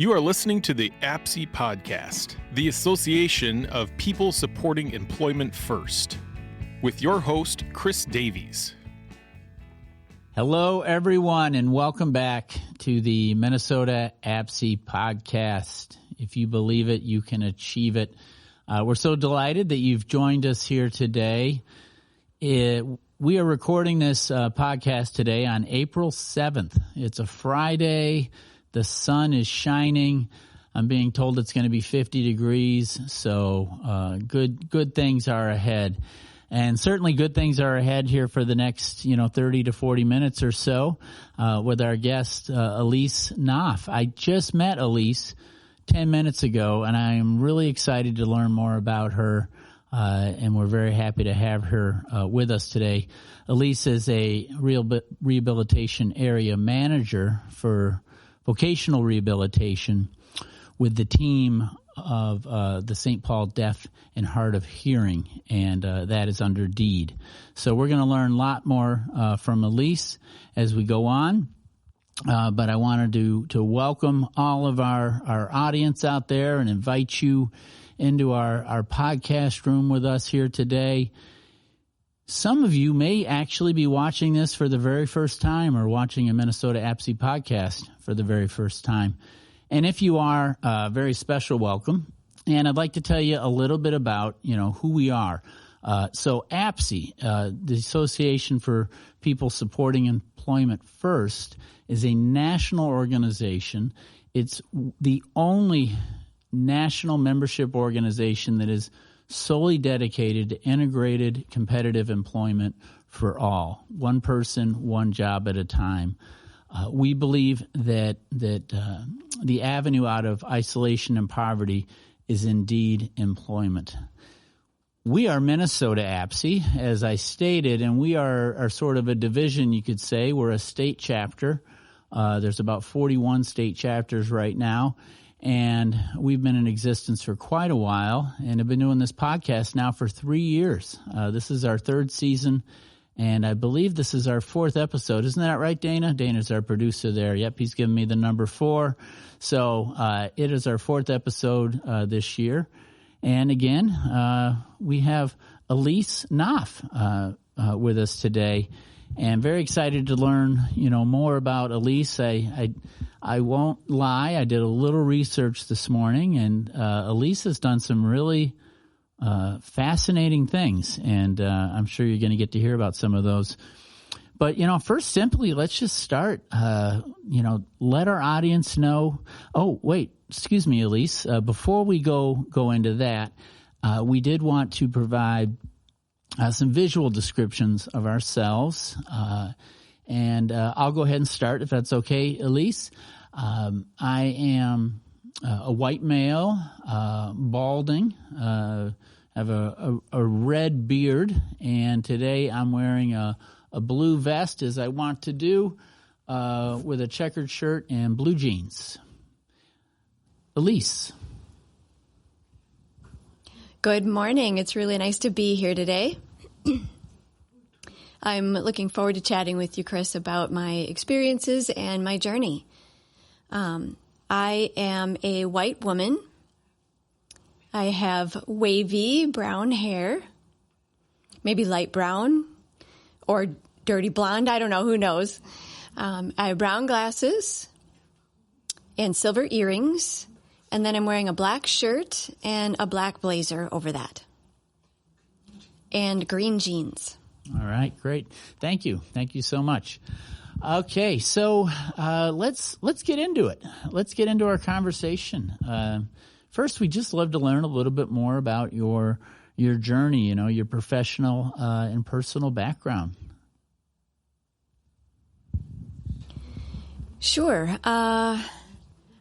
You are listening to the APSE podcast, the Association of People Supporting Employment First, with your host, Chris Davies. Hello, everyone, and welcome back to the Minnesota APSE podcast. If you believe it, you can achieve it. We're so delighted that you've joined us here today. We are recording this podcast today on April 7th. It's a Friday. The sun is shining. I'm being told it's going to be 50 degrees, so good things are ahead. And certainly good things are ahead here for the next, 30 to 40 minutes or so with our guest, Elise Knopf. I just met Elise 10 minutes ago, and I am really excited to learn more about her, and we're very happy to have her with us today. Elise is a Rehabilitation Area Manager for Vocational Rehabilitation with the team of the St. Paul Deaf and Hard of Hearing, and that is under DEED. So we're going to learn a lot more from Elise as we go on, but I wanted to welcome all of our audience out there and invite you into our podcast room with us here today. Some of you may actually be watching this for the very first time or watching a Minnesota APSE podcast for the very first time. And if you are, very special welcome. And I'd like to tell you a little bit about, who we are. So APSE, the Association for People Supporting Employment First, is a national organization. It's the only national membership organization that is solely dedicated to integrated competitive employment for all, one person, one job at a time. We believe that the avenue out of isolation and poverty is indeed employment. We are Minnesota APSE, as I stated, and we are sort of a division, you could say. We're a state chapter. There's about 41 state chapters right now. And we've been in existence for quite a while and have been doing this podcast now for 3 years. This is our third season, and I believe this is our fourth episode. Isn't that right, Dana? Dana's our producer there. Yep, he's giving me the number 4. So it is our fourth episode this year. And again, we have Elise Knopf with us today. And very excited to learn, more about Elise. I won't lie. I did a little research this morning, and Elise has done some really fascinating things, and I'm sure you're going to get to hear about some of those. But, first, simply, let's just start, let our audience know. Oh, wait, excuse me, Elise. Before we go into that, we did want to provide some visual descriptions of ourselves, and I'll go ahead and start if that's okay, Elise. I am a white male, balding, have a red beard, and today I'm wearing a blue vest, as I want to do, with a checkered shirt and blue jeans. Elise. Good morning. It's really nice to be here today. I'm looking forward to chatting with you, Chris, about my experiences and my journey. I am a white woman. I have wavy brown hair, maybe light brown or dirty blonde. I don't know. Who knows? I have brown glasses and silver earrings. And then I'm wearing a black shirt and a black blazer over that. And green jeans. All right, great. Thank you. Thank you so much. Okay, so let's get into it. Let's get into our conversation. First, we'd just love to learn a little bit more about your journey, your professional and personal background. Sure.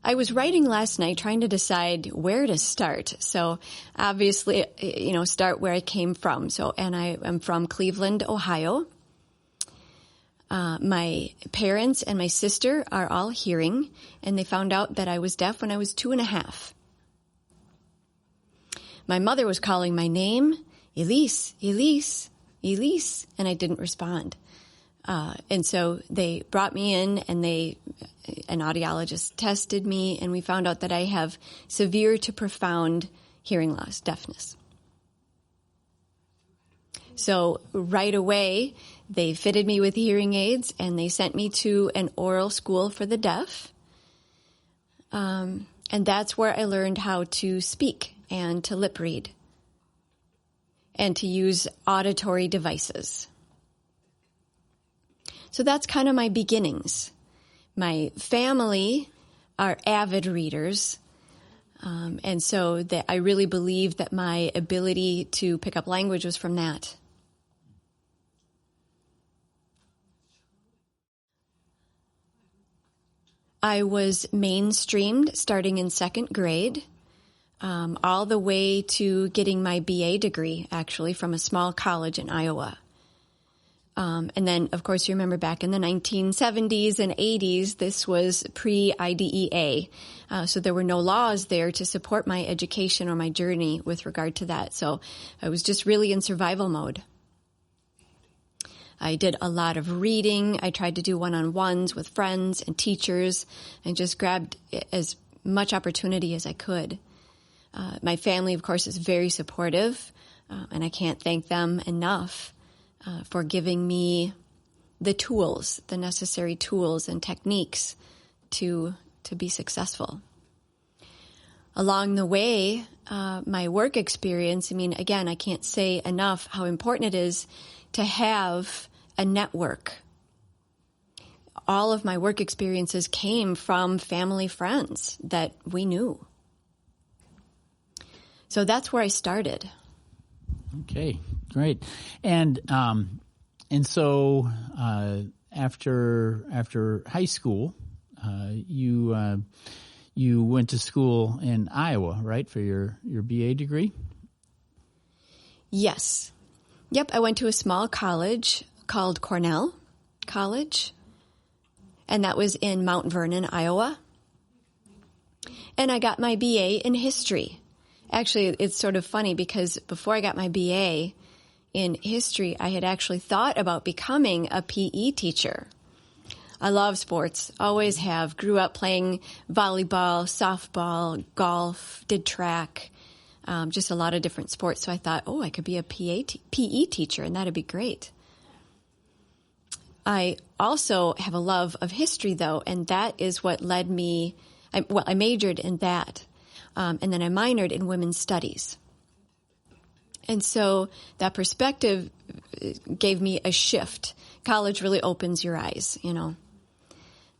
I was writing last night trying to decide where to start. So obviously, start where I came from. And I am from Cleveland, Ohio. My parents and my sister are all hearing, and they found out that I was deaf when I was 2.5. My mother was calling my name, Elise, Elise, Elise, and I didn't respond. And so they brought me in, and an audiologist tested me, and we found out that I have severe to profound hearing loss, deafness. So right away, they fitted me with hearing aids, and they sent me to an oral school for the deaf. And that's where I learned how to speak and to lip read and to use auditory devices. So that's kind of my beginnings. My family are avid readers, and so that I really believe that my ability to pick up language was from that. I was mainstreamed starting in second grade, all the way to getting my BA degree, actually, from a small college in Iowa. And then, of course, you remember back in the 1970s and 80s, this was pre-IDEA. So there were no laws there to support my education or my journey with regard to that. So I was just really in survival mode. I did a lot of reading. I tried to do one-on-ones with friends and teachers and just grabbed as much opportunity as I could. My family, of course, is very supportive, and I can't thank them enough for giving me the tools, the necessary tools and techniques to be successful. Along the way, my work experience, again, I can't say enough how important it is to have a network. All of my work experiences came from family friends that we knew. So that's where I started. Okay, great. And so after high school, you went to school in Iowa, right, for your BA degree? Yes. Yep, I went to a small college called Cornell College, and that was in Mount Vernon, Iowa. And I got my BA in history. Actually, it's sort of funny because before I got my BA in history, I had actually thought about becoming a PE teacher. I love sports, always have. Grew up playing volleyball, softball, golf, did track, just a lot of different sports. So I thought, I could be a PE teacher, and that'd be great. I also have a love of history, though, and that is what led me. I majored in that. And then I minored in women's studies. And so that perspective gave me a shift. College really opens your eyes,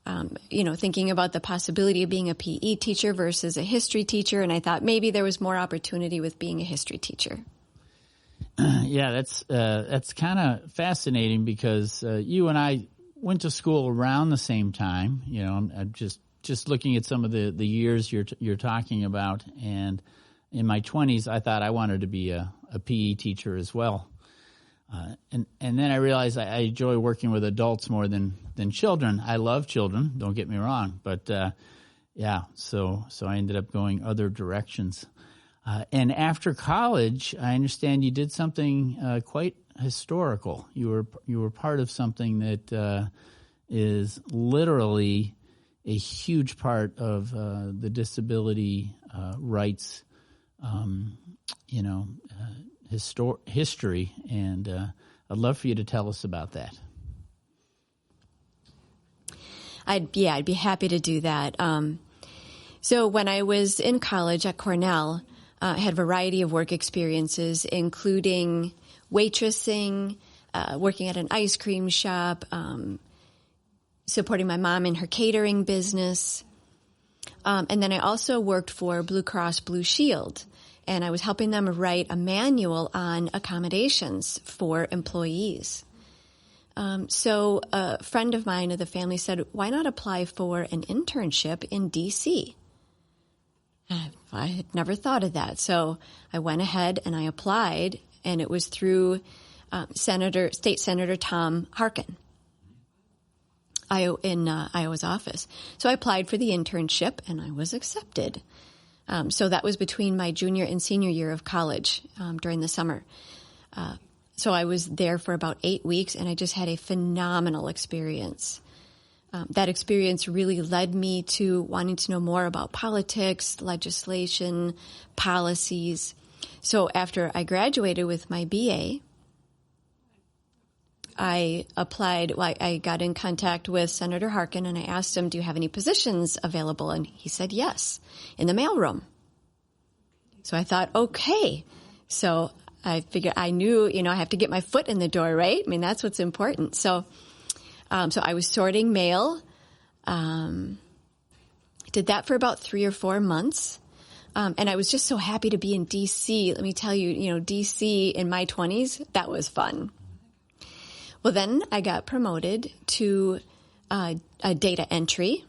thinking about the possibility of being a PE teacher versus a history teacher. And I thought maybe there was more opportunity with being a history teacher. Yeah, that's kind of fascinating because you and I went to school around the same time. I'm just looking at some of the years you're talking about, and in my 20s, I thought I wanted to be a PE teacher as well. And then I realized I enjoy working with adults more than children. I love children, don't get me wrong, but so I ended up going other directions. And after college, I understand you did something quite historical. You were part of something that is literally a huge part of the disability rights, history, and I'd love for you to tell us about that. I'd be happy to do that. So when I was in college at Cornell, I had a variety of work experiences, including waitressing, working at an ice cream shop, supporting my mom in her catering business. And then I also worked for Blue Cross Blue Shield, and I was helping them write a manual on accommodations for employees. So a friend of mine of the family said, why not apply for an internship in D.C.? I had never thought of that. So I went ahead and I applied, and it was through State Senator Tom Harkin in Iowa's office. So I applied for the internship, and I was accepted. So that was between my junior and senior year of college during the summer. So I was there for about 8 weeks, and I just had a phenomenal experience. That experience really led me to wanting to know more about politics, legislation, policies. So after I graduated with my BA, I got in contact with Senator Harkin, and I asked him, do you have any positions available? And he said, yes, in the mailroom. So I thought, okay. So I figured I knew, I have to get my foot in the door, right? I mean, that's what's important. So I was sorting mail. Did that for about 3 or 4 months. And I was just so happy to be in D.C. Let me tell you, D.C. in my 20s, that was fun. Well, then I got promoted to a data entry.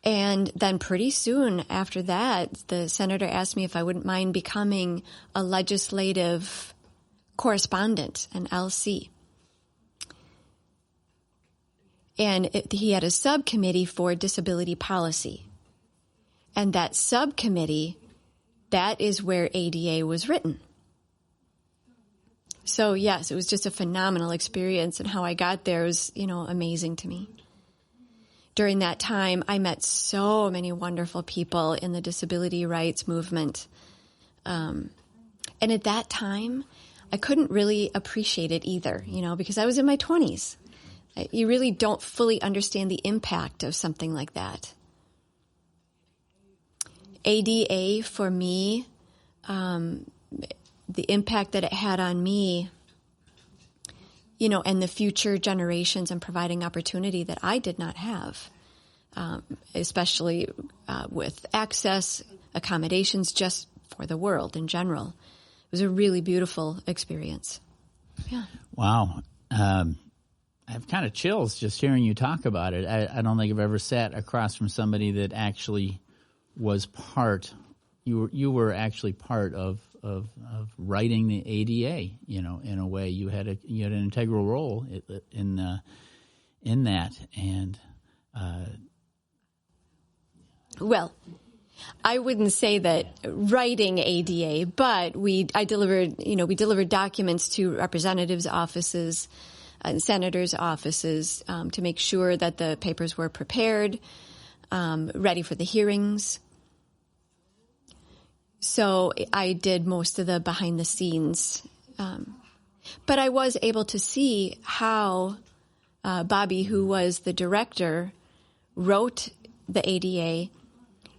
And then pretty soon after that, the senator asked me if I wouldn't mind becoming a legislative correspondent, an LC. And he had a subcommittee for disability policy. And that subcommittee, that is where ADA was written. So yes, it was just a phenomenal experience, and how I got there was, amazing to me. During that time, I met so many wonderful people in the disability rights movement. And at that time, I couldn't really appreciate it either, because I was in my 20s. You really don't fully understand the impact of something like that. ADA, for me, the impact that it had on me, and the future generations, and providing opportunity that I did not have, especially with access, accommodations, just for the world in general. It was a really beautiful experience. Yeah. Wow. I have kind of chills just hearing you talk about it. I don't think I've ever sat across from somebody that actually was part. You were actually part of writing the ADA. In a way, you had an integral role in that. And well, I wouldn't say that writing ADA, but we delivered documents to representatives' offices and senators' offices to make sure that the papers were prepared, ready for the hearings. So I did most of the behind the scenes. But I was able to see how Bobby, who was the director, wrote the ADA.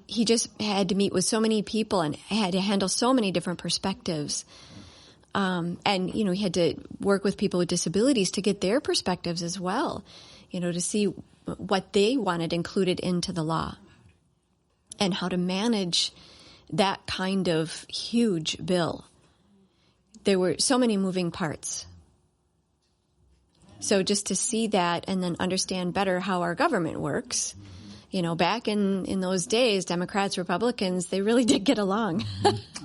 He just had to meet with so many people and had to handle so many different perspectives. And he had to work with people with disabilities to get their perspectives as well, to see what they wanted included into the law and how to manage that kind of huge bill. There were so many moving parts. So just to see that and then understand better how our government works, back in those days, Democrats, Republicans, they really did get along.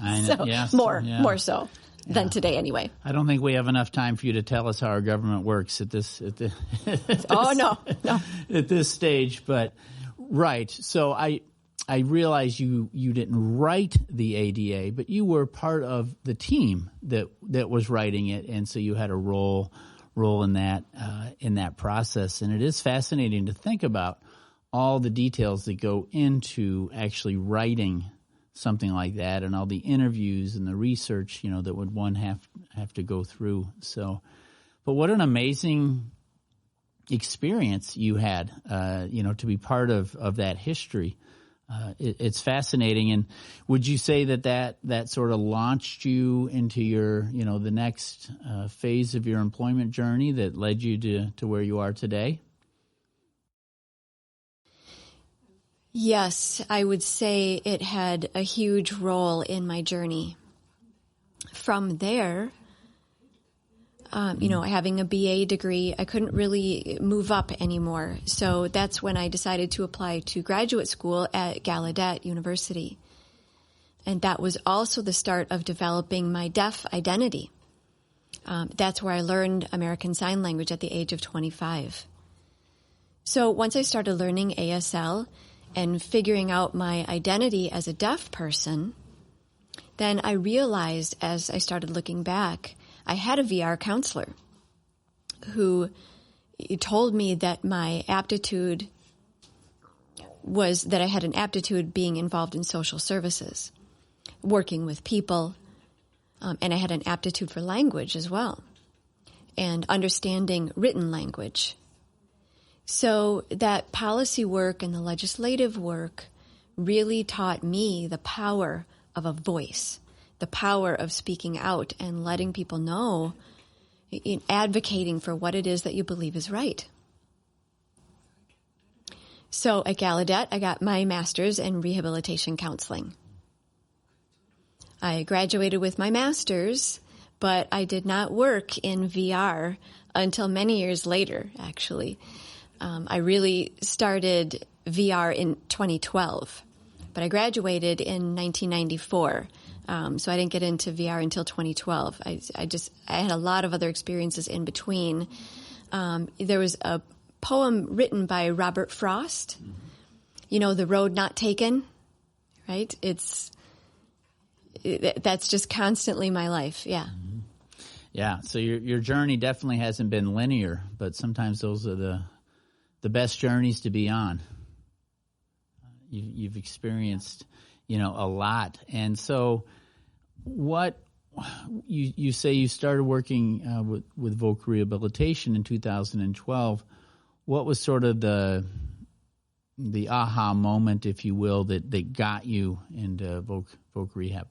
I know. So, yes. more so than today anyway. I don't think we have enough time for you to tell us how our government works at this Oh, no. At this stage, but right. So I realize you didn't write the ADA, but you were part of the team that was writing it, and so you had a role in that process. And it is fascinating to think about all the details that go into actually writing something like that, and all the interviews and the research, that would one have to go through. So, but what an amazing experience you had, to be part of that history. It's fascinating. And would you say that sort of launched you into your, the next phase of your employment journey that led you to where you are today? Yes, I would say it had a huge role in my journey. From there, having a BA degree, I couldn't really move up anymore. So that's when I decided to apply to graduate school at Gallaudet University. And that was also the start of developing my deaf identity. That's where I learned American Sign Language at the age of 25. So once I started learning ASL and figuring out my identity as a deaf person, then I realized as I started looking back, I had a VR counselor who told me that my aptitude was that I had an aptitude being involved in social services, working with people, and I had an aptitude for language as well, and understanding written language. So that policy work and the legislative work really taught me the power of a voice, the power of speaking out and letting people know, in advocating for what it is that you believe is right. So at Gallaudet, I got my master's in Rehabilitation Counseling. I graduated with my master's, but I did not work in VR until many years later, actually. I really started VR in 2012, but I graduated in 1994. So I didn't get into VR until 2012. I had a lot of other experiences in between. There was a poem written by Robert Frost, The Road Not Taken, right? That's just constantly my life. Yeah. Mm-hmm. Yeah. So your journey definitely hasn't been linear, but sometimes those are the best journeys to be on. You've experienced, a lot. And so what you say you started working with Voc Rehabilitation in 2012. What was sort of the aha moment, if you will, that got you into Voc Rehab?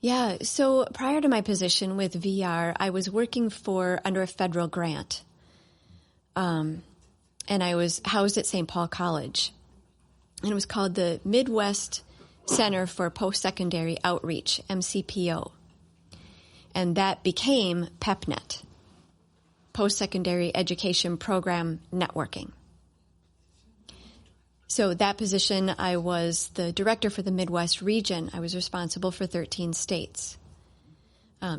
Yeah, so prior to my position with VR, I was working under a federal grant. And I was housed at St. Paul College. And it was called the Midwest Center for Post-Secondary Outreach, MCPO. And that became PEPNET, Post-Secondary Education Program Networking. So that position, I was the director for the Midwest region. I was responsible for 13 states.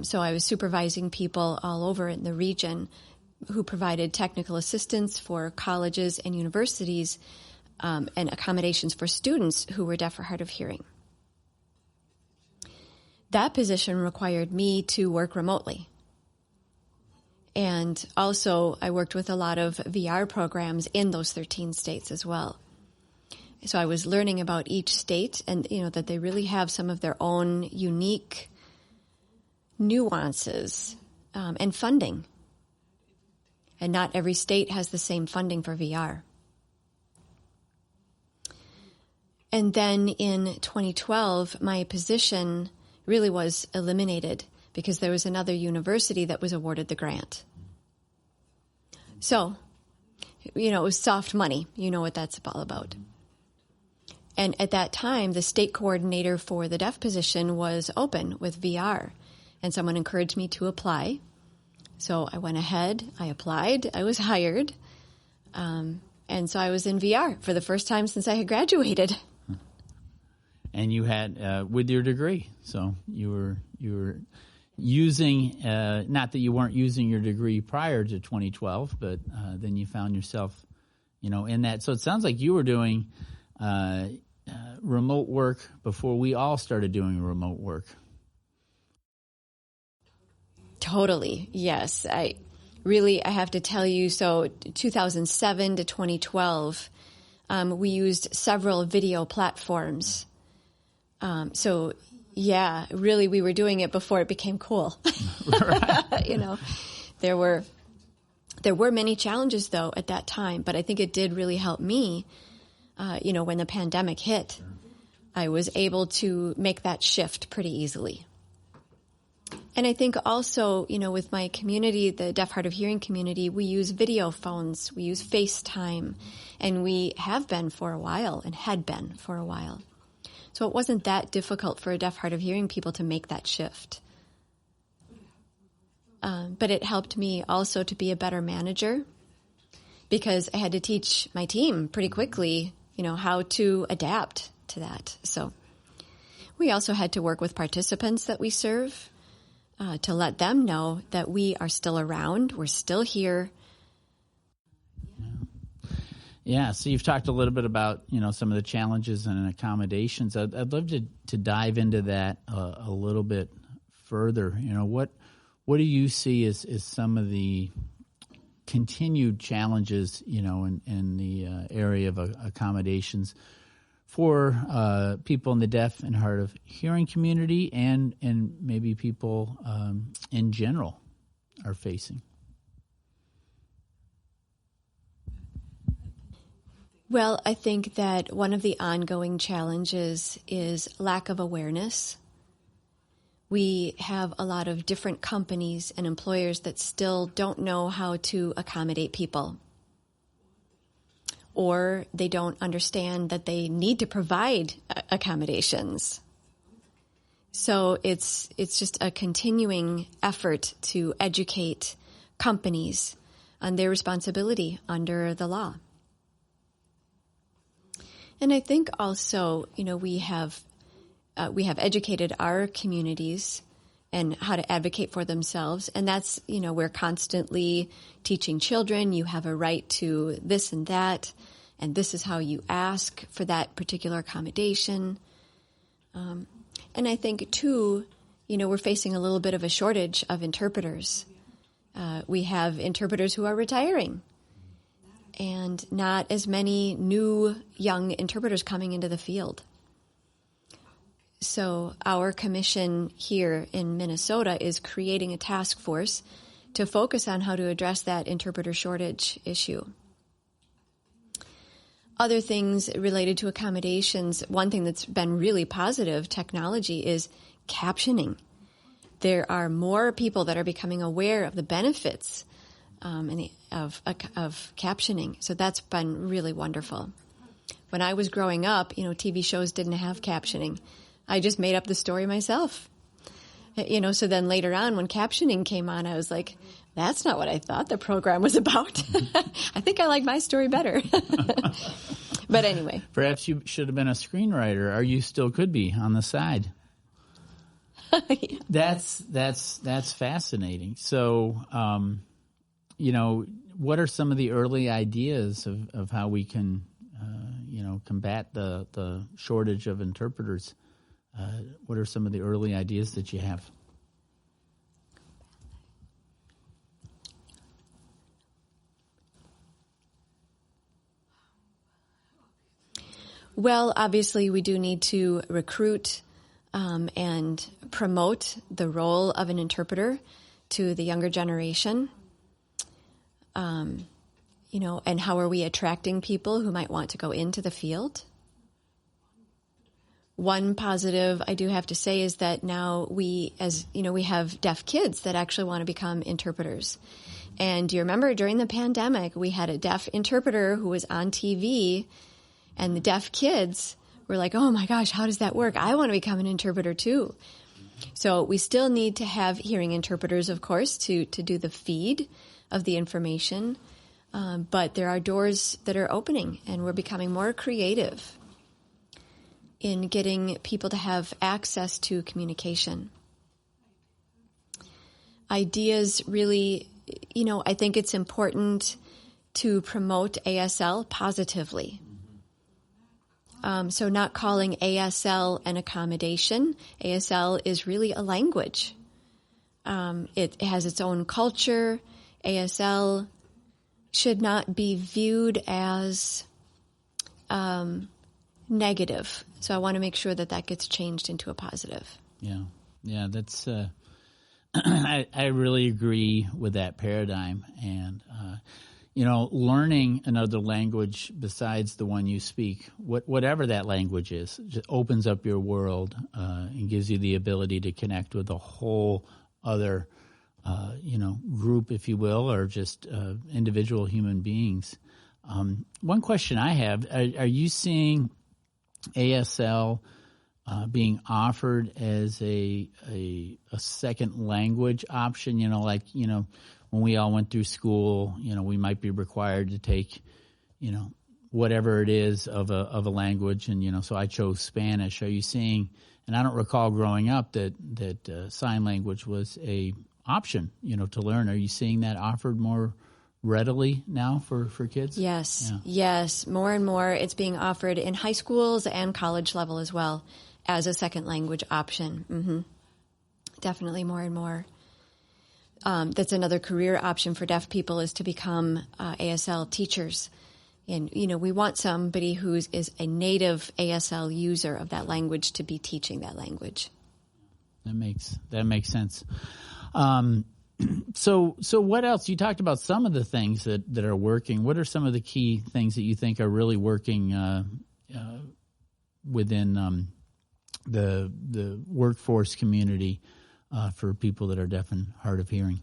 So I was supervising people all over in the region who provided technical assistance for colleges and universities and accommodations for students who were deaf or hard of hearing. That position required me to work remotely. And also I worked with a lot of VR programs in those 13 states as well. So I was learning about each state and, that they really have some of their own unique nuances and funding. And not every state has the same funding for VR. And then in 2012, my position really was eliminated because there was another university that was awarded the grant. So, it was soft money. You know what that's all about. And at that time, the state coordinator for the deaf position was open with VR. And someone encouraged me to apply. So I went ahead, I applied, I was hired. And so I was in VR for the first time since I had graduated. And you had, with your degree. So you were using, not that you weren't using your degree prior to 2012, but then you found yourself, in that. So it sounds like you were doing remote work before we all started doing remote work. Totally, yes. I have to tell you, so 2007 to 2012, we used several video platforms. So, yeah, really we were doing it before it became cool. Right. There were many challenges, though, at that time, but I think it did really help me. When the pandemic hit, I was able to make that shift pretty easily. And I think also, with my community, the deaf hard of hearing community, we use video phones, we use FaceTime, and we have been for a while and had been for a while. So it wasn't that difficult for deaf hard of hearing people to make that shift. But it helped me also to be a better manager because I had to teach my team pretty quickly, how to adapt to that. So we also had to work with participants that we serve to let them know that we are still around, we're still here. Yeah, so you've talked a little bit about, some of the challenges and accommodations. I'd love to dive into that a little bit further, what do you see as some of the continued challenges, in the area of accommodations for people in the deaf and hard of hearing community and maybe people in general are facing? Well, I think that one of the ongoing challenges is lack of awareness. We have a lot of different companies and employers that still don't know how to accommodate people, or they don't understand that they need to provide accommodations. So it's just a continuing effort to educate companies on their responsibility under the law. And I think also, we have educated our communities and how to advocate for themselves. And that's, we're constantly teaching children, you have a right to this and that, and this is how you ask for that particular accommodation. And I think, too, we're facing a little bit of a shortage of interpreters. We have interpreters who are retiring, and not as many new young interpreters coming into the field. So our commission here in Minnesota is creating a task force to focus on how to address that interpreter shortage issue. Other things related to accommodations, one thing that's been really positive, technology, is captioning. There are more people that are becoming aware of the benefits of captioning. So that's been really wonderful. When I was growing up, TV shows didn't have captioning. I just made up the story myself. So then later on when captioning came on, I was like, that's not what I thought the program was about. I think I like my story better. But anyway. Perhaps you should have been a screenwriter, or you still could be on the side. Yeah. That's fascinating. So, what are some of the early ideas of how we can, combat the shortage of interpreters? What are some of the early ideas that you have? Well, obviously, we do need to recruit and promote the role of an interpreter to the younger generation. And how are we attracting people who might want to go into the field? One positive I do have to say is that now we have deaf kids that actually want to become interpreters. And do you remember during the pandemic, we had a deaf interpreter who was on TV, and the deaf kids were like, oh my gosh, how does that work? I want to become an interpreter too. So we still need to have hearing interpreters, of course, to do the feed of the information. But there are doors that are opening, and we're becoming more creative in getting people to have access to communication. Ideas really, I think it's important to promote ASL positively. So not calling ASL an accommodation. ASL is really a language. It has its own culture. ASL should not be viewed as negative. So I want to make sure that gets changed into a positive. Yeah, that's. I really agree with that paradigm, and learning another language besides the one you speak, whatever that language is, just opens up your world and gives you the ability to connect with a whole other, group, if you will, or just individual human beings. One question I have: Are you seeing ASL being offered as a second language option? When we all went through school, we might be required to take, whatever it is of a language, and so I chose Spanish. Are you seeing? And I don't recall growing up that sign language was a option, to learn. Are you seeing that offered more readily now for kids? Yes, Yes, more and more. It's being offered in high schools and college level as well as a second language option. Mm-hmm. definitely more and more. That's another career option for deaf people, is to become ASL teachers. And, we want somebody who is a native ASL user of that language to be teaching that language. That makes sense. So what else? You talked about some of the things that are working. What are some of the key things that you think are really working within the workforce community for people that are deaf and hard of hearing?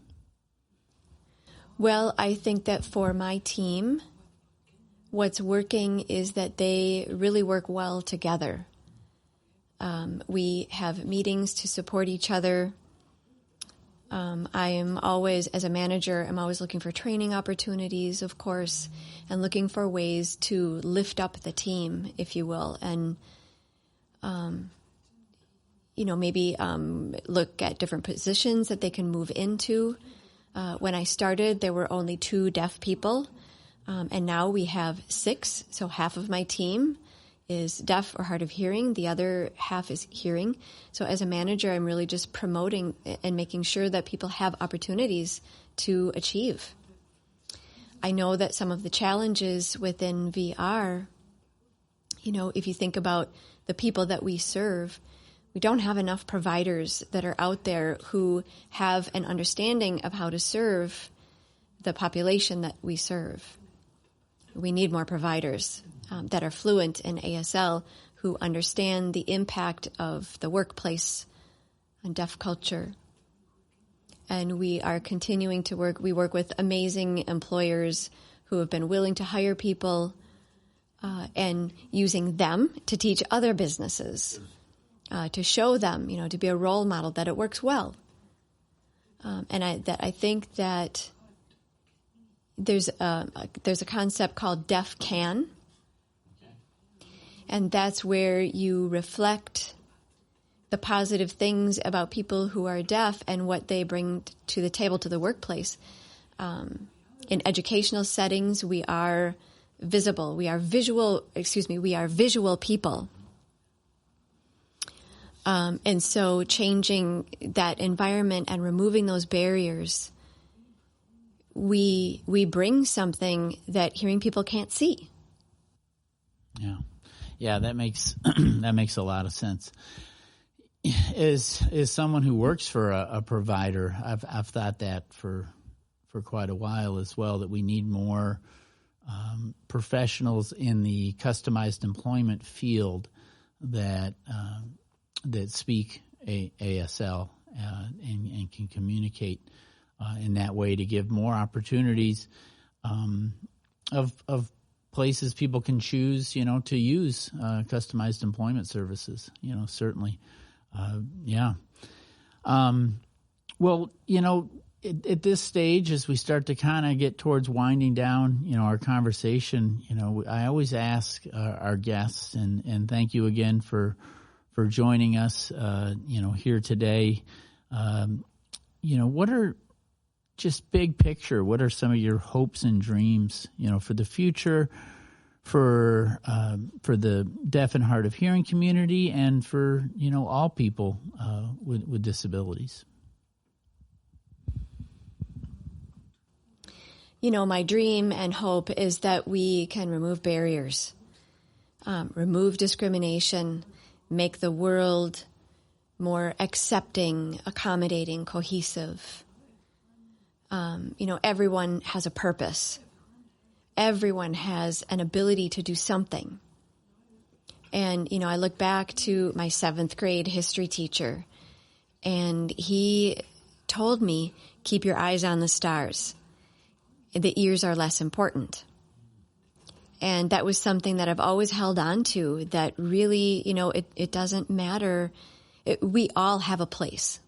Well, I think that for my team, what's working is that they really work well together. We have meetings to support each other. I am always, as a manager, I'm always looking for training opportunities, of course, and looking for ways to lift up the team, if you will, and maybe look at different positions that they can move into. When I started, there were only 2 deaf people, and now we have 6, so half of my team is deaf or hard of hearing. The other half is hearing. So as a manager, I'm really just promoting and making sure that people have opportunities to achieve. I know that some of the challenges within VR, if you think about the people that we serve, we don't have enough providers that are out there who have an understanding of how to serve the population that we serve. We need more providers that are fluent in ASL, who understand the impact of the workplace and deaf culture. And we are continuing to work. We work with amazing employers who have been willing to hire people and using them to teach other businesses, to show them, to be a role model that it works well. And I think that there's a concept called Deaf Can. And that's where you reflect the positive things about people who are deaf and what they bring to the table, to the workplace. In educational settings, we are visible. We are visual people. And so changing that environment and removing those barriers, we bring something that hearing people can't see. Yeah, that makes a lot of sense. As someone who works for a provider, I've thought that for quite a while as well, that we need more professionals in the customized employment field that speak ASL and can communicate in that way, to give more opportunities of places people can choose, to use customized employment services, certainly. Well, at this stage, as we start to kind of get towards winding down, our conversation, I always ask our guests, and thank you again for joining us, here today. What are, just big picture, what are some of your hopes and dreams, for the future, for the deaf and hard of hearing community, and for, all people with disabilities? My dream and hope is that we can remove barriers, remove discrimination, make the world more accepting, accommodating, cohesive. Everyone has a purpose. Everyone has an ability to do something. And, I look back to my 7th grade history teacher, and he told me, keep your eyes on the stars. The ears are less important. And that was something that I've always held on to, that really, it doesn't matter. We all have a place.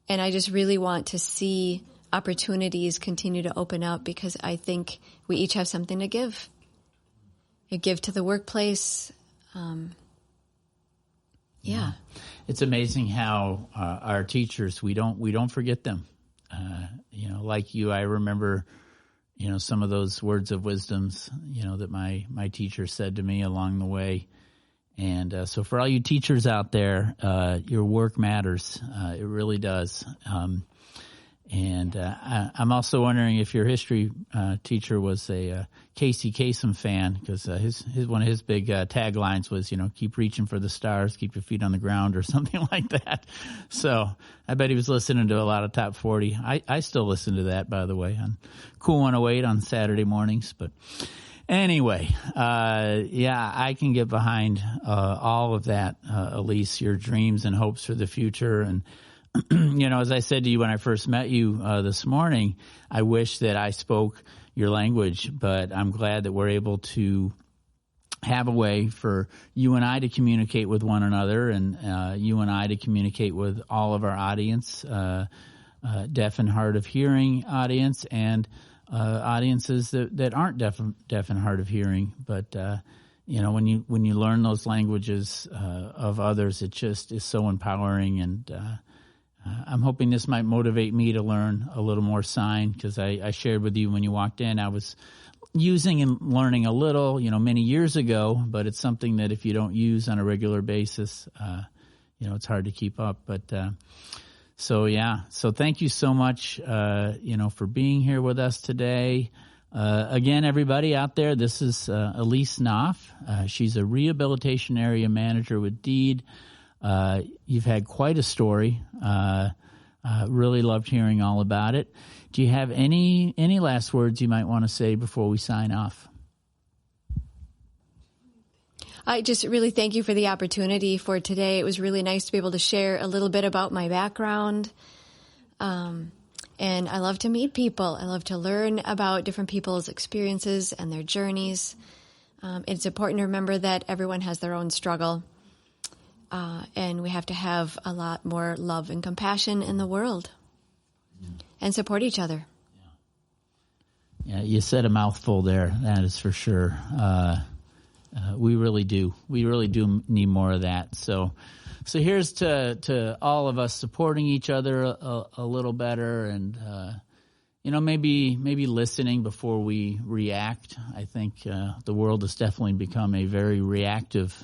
And I just really want to see opportunities continue to open up, because I think we each have something to give. You give to the workplace. Yeah. It's amazing how our teachers, we don't forget them. Like you, I remember, some of those words of wisdoms, that my teacher said to me along the way. And so for all you teachers out there, your work matters. It really does. I'm also wondering if your history teacher was a Casey Kasem fan, because one of his big taglines was, keep reaching for the stars, keep your feet on the ground, or something like that. So I bet he was listening to a lot of Top 40. I still listen to that, by the way, on Cool 108 on Saturday mornings. But anyway, I can get behind all of that, Elise, your dreams and hopes for the future. And as I said to you when I first met you this morning, I wish that I spoke your language, but I'm glad that we're able to have a way for you and I to communicate with one another, and you and I to communicate with all of our audience, deaf and hard of hearing audience, and audiences that aren't deaf and hard of hearing. But when you learn those languages of others, it just is so empowering. And I'm hoping this might motivate me to learn a little more sign, because I shared with you when you walked in, I was using and learning a little, many years ago, but it's something that if you don't use on a regular basis, it's hard to keep up. But so thank you so much, for being here with us today. Again, everybody out there, this is Elise Knopf. She's a Rehabilitation Area Manager with DEED. You've had quite a story. Really loved hearing all about it. Do you have any last words you might want to say before we sign off? I just really thank you for the opportunity for today. It was really nice to be able to share a little bit about my background. And I love to meet people. I love to learn about different people's experiences and their journeys. It's important to remember that everyone has their own struggle. And we have to have a lot more love and compassion in the world and support each other. Yeah, you said a mouthful there, that is for sure. We really do. We really do need more of that. So here's to all of us supporting each other a little better, and maybe listening before we react. I think the world has definitely become a very reactive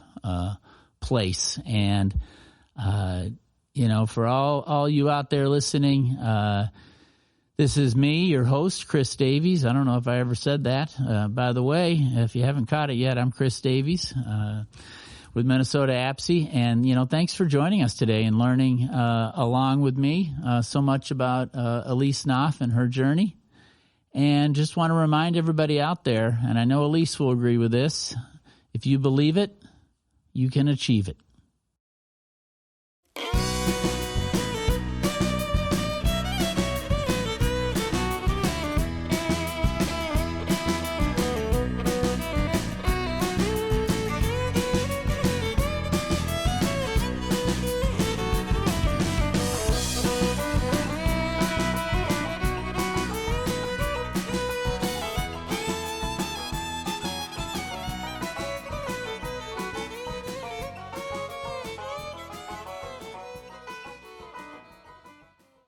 place, and for all you out there listening, this is me, your host, Chris Davies. I don't know if I ever said that. By the way, if you haven't caught it yet, I'm Chris Davies with Minnesota APSE, and thanks for joining us today and learning along with me so much about Elise Knopf and her journey. And just want to remind everybody out there, and I know Elise will agree with this, if you believe it, you can achieve it.